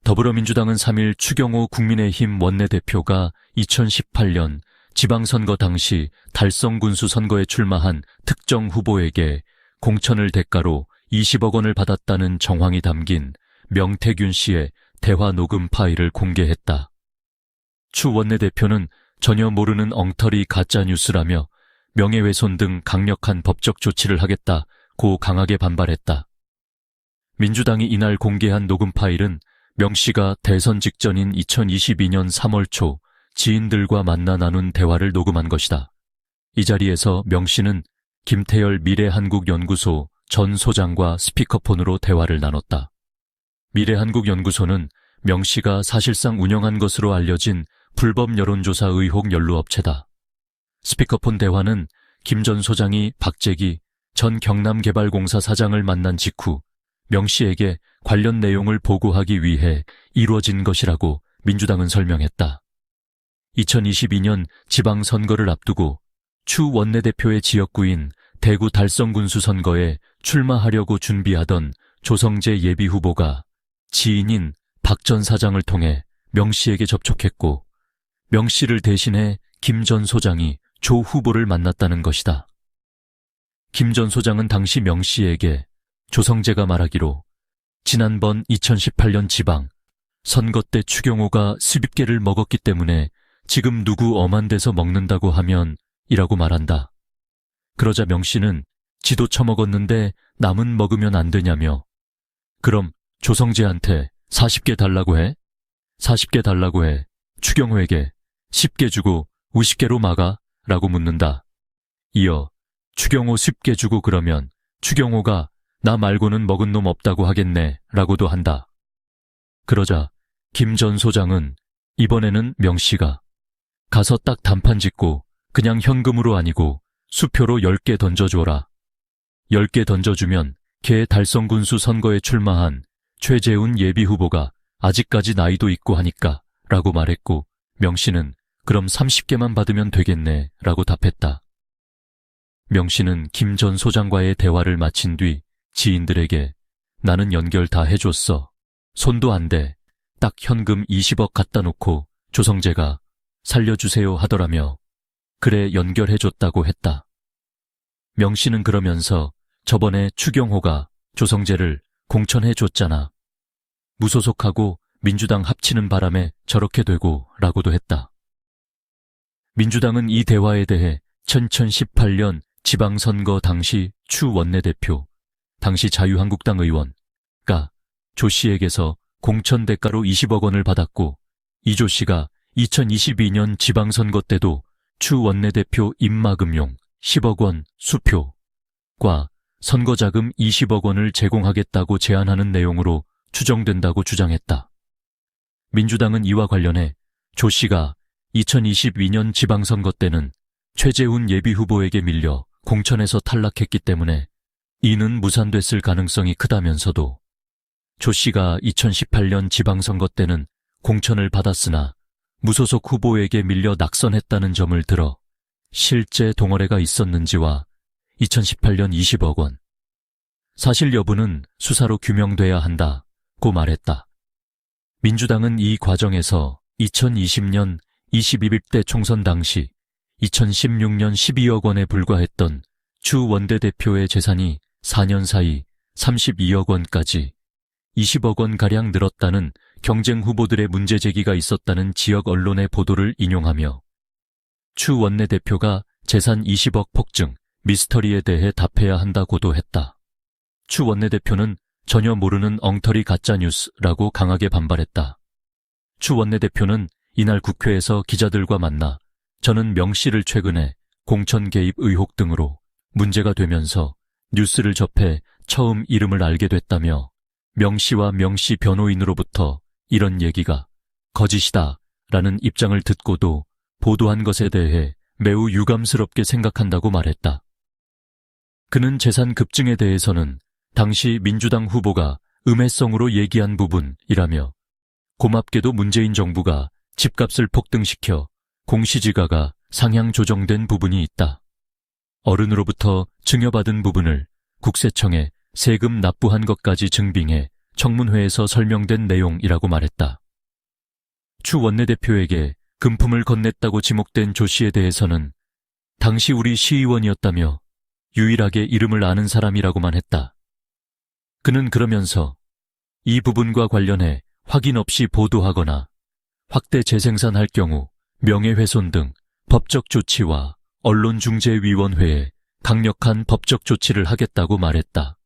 더불어민주당은 3일 추경호 국민의힘 원내대표가 2018년 지방선거 당시 달성군수 선거에 출마한 특정 후보에게 공천을 대가로 20억 원을 받았다는 정황이 담긴 명태균 씨의 대화 녹음 파일을 공개했다. 추 원내대표는 전혀 모르는 엉터리 가짜뉴스라며 명예훼손 등 강력한 법적 조치를 하겠다고 강하게 반발했다. 민주당이 이날 공개한 녹음 파일은 명 씨가 대선 직전인 2022년 3월 초 지인들과 만나 나눈 대화를 녹음한 것이다. 이 자리에서 명 씨는 김태열 미래한국연구소 전 소장과 스피커폰으로 대화를 나눴다. 미래한국연구소는 명 씨가 사실상 운영한 것으로 알려진 불법 여론조사 의혹 연루업체다. 스피커폰 대화는 김 전 소장이 박재기 전 경남개발공사 사장을 만난 직후 명 씨에게 관련 내용을 보고하기 위해 이루어진 것이라고 민주당은 설명했다. 2022년 지방선거를 앞두고 추 원내대표의 지역구인 대구 달성군수 선거에 출마하려고 준비하던 조성재 예비후보가 지인인 박 전 사장을 통해 명 씨에게 접촉했고 명 씨를 대신해 김 전 소장이 조 후보를 만났다는 것이다. 김 전 소장은 당시 명 씨에게 조성재가 말하기로 지난번 2018년 지방 선거 때 추경호가 수십 개를 먹었기 때문에 지금 누구 엄한 데서 먹는다고 하면 이라고 말한다. 그러자 명 씨는 지도 처먹었는데 남은 먹으면 안 되냐며 그럼 조성재한테 40개 달라고 해? 40개 달라고 해. 추경호에게 10개 주고 50개로 막아? 라고 묻는다. 이어 추경호 10개 주고 그러면 추경호가 나 말고는 먹은 놈 없다고 하겠네 라고도 한다. 그러자 김 전 소장은 이번에는 명 씨가 가서 딱 단판 짓고 그냥 현금으로 아니고 수표로 10개 던져줘라. 10개 던져주면 걔 달성군수 선거에 출마한 최재훈 예비후보가 아직까지 나이도 있고 하니까 라고 말했고 명 씨는 그럼 30개만 받으면 되겠네 라고 답했다. 명 씨는 김 전 소장과의 대화를 마친 뒤 지인들에게 나는 연결 다 해줬어. 손도 안 대. 딱 현금 20억 갖다 놓고 조성재가 살려주세요 하더라며 그래 연결해줬다고 했다. 명 씨는 그러면서 저번에 추경호가 조성재를 공천해줬잖아. 무소속하고 민주당 합치는 바람에 저렇게 되고 라고도 했다. 민주당은 이 대화에 대해 2018년 지방선거 당시 추 원내대표, 당시 자유한국당 의원가 조 씨에게서 공천 대가로 20억 원을 받았고 이 조 씨가 2022년 지방선거 때도 추 원내대표 입막음용 10억 원 수표과 선거자금 20억 원을 제공하겠다고 제안하는 내용으로 추정된다고 주장했다. 민주당은 이와 관련해 조 씨가 2022년 지방선거 때는 최재훈 예비후보에게 밀려 공천에서 탈락했기 때문에 이는 무산됐을 가능성이 크다면서도 조 씨가 2018년 지방선거 때는 공천을 받았으나 무소속 후보에게 밀려 낙선했다는 점을 들어 실제 동어래가 있었는지와 2018년 20억 원 사실 여부는 수사로 규명돼야 한다고 말했다. 민주당은 이 과정에서 2020년 21대 총선 당시 2016년 12억 원에 불과했던 추 원내대표의 재산이 4년 사이 32억 원까지 20억 원가량 늘었다는 경쟁 후보들의 문제 제기가 있었다는 지역 언론의 보도를 인용하며 추 원내대표가 재산 20억 폭증 미스터리에 대해 답해야 한다고도 했다. 추 원내대표는 전혀 모르는 엉터리 가짜뉴스라고 강하게 반발했다. 추 원내대표는 이날 국회에서 기자들과 만나 저는 명 씨를 최근에 공천 개입 의혹 등으로 문제가 되면서 뉴스를 접해 처음 이름을 알게 됐다며 명 씨와 명 씨 변호인으로부터 이런 얘기가 거짓이다 라는 입장을 듣고도 보도한 것에 대해 매우 유감스럽게 생각한다고 말했다. 그는 재산 급증에 대해서는 당시 민주당 후보가 음해성으로 얘기한 부분이라며 고맙게도 문재인 정부가 집값을 폭등시켜 공시지가가 상향 조정된 부분이 있다. 어른으로부터 증여받은 부분을 국세청에 세금 납부한 것까지 증빙해 청문회에서 설명된 내용이라고 말했다. 추 원내대표에게 금품을 건넸다고 지목된 조 씨에 대해서는 당시 우리 시의원이었다며 유일하게 이름을 아는 사람이라고만 했다. 그는 그러면서 이 부분과 관련해 확인 없이 보도하거나 확대 재생산할 경우 명예훼손 등 법적 조치와 언론중재위원회에 강력한 법적 조치를 하겠다고 말했다.